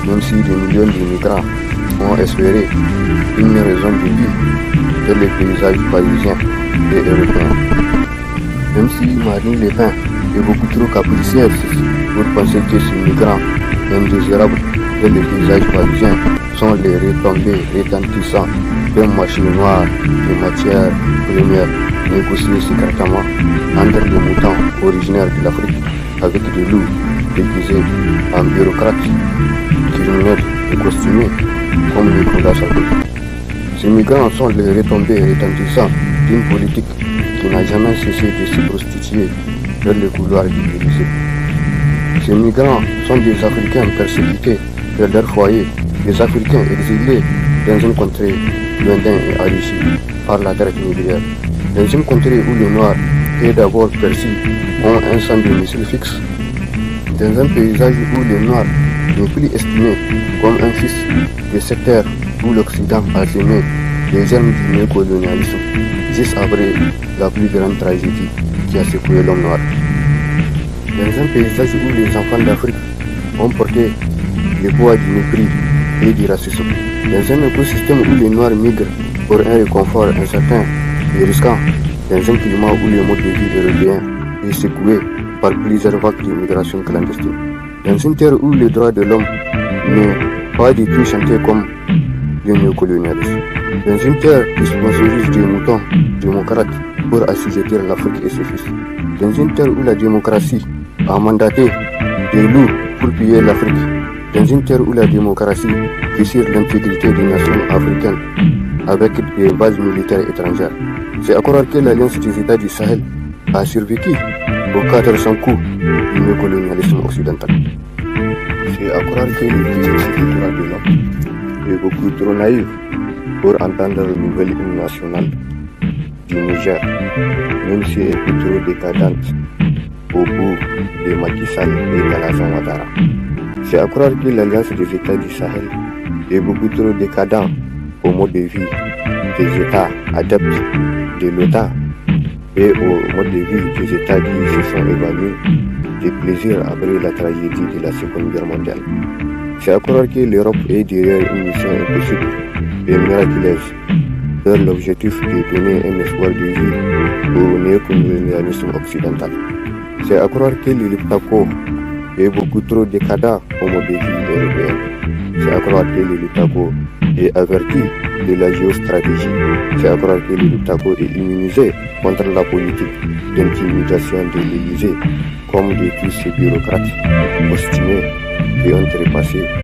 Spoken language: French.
même si des millions de migrants ont espéré une raison de vie dans les paysages parisiens et européens. Même si Marine Le Pen est beaucoup trop capricieuse pour penser que ces migrants indésirables dans les paysages parisiens sont les retombées retentissants d'un marché noir de matières premières négociées secrètement entre des moutons originaires de l'Afrique avec des loups déguisés en bureaucrates, criminels et costumés comme Nicolas Sarkozy. Ces migrants sont les retombées retentissants d'une politique qui n'a jamais cessé de se prostituer dans les couloirs du Élysée. Ces migrants sont des Africains persécutés dans leur foyer, des Africains exilés dans une contrée lointaine et enrichie par la traite négrière, dans une contrée où les Noirs, et d'abord perçus, ont un centre de missiles fixe, dans un paysage où les Noirs n'est plus estimé comme un fils de cette terre où l'Occident a semé les germes du néocolonialisme, juste après la plus grande tragédie qui a secoué l'homme noir. Dans un paysage où les enfants d'Afrique ont porté le poids du mépris et du racisme, dans un écosystème où les Noirs migrent pour un réconfort incertain et risquant, dans un climat où le mode de vie européen est secoué par plusieurs vagues d'immigration clandestine, dans une terre où les droits de l'homme n'est pas du tout chanté comme le néocolonialisme, dans une terre qui sponsorise des moutons démocrates pour assujettir l'Afrique et ses fils, dans une terre où la démocratie a mandaté des loups pour piller l'Afrique, dans une terre où la démocratie fissure l'intégrité des nations africaines avec des bases militaires étrangères. C'est à croire que l'Alliance des États du Sahel a survécu aux 400 coups du néocolonialisme occidental. C'est à croire que l'exécutif des droits de l'homme est beaucoup trop naïf pour entendre la nouvelle hymne nationale du Niger, même si elle est trop décadente au bout de Macky Sall et d'Alassane Ouattara. C'est à croire que l'Alliance des États du Sahel est beaucoup trop décadent au mode de vie des États adeptes de l'OTAN et au mode de vie des États qui se sont évanouis des plaisirs après la tragédie de la Seconde Guerre mondiale. C'est à croire que l'Europe est derrière une mission impossible et miraculeuse vers l'objectif de donner un espoir de vie au néocolonialisme occidental. C'est à croire que le Liptako est beaucoup trop décadent au mode de vie européen. C'est à croire que le Liptako est averti de la géostratégie. C'est à croire que le Liptako est immunisé contre la politique d'intimidation de l'Élysée, comme de tous ces bureaucrates costumés et ont trépassé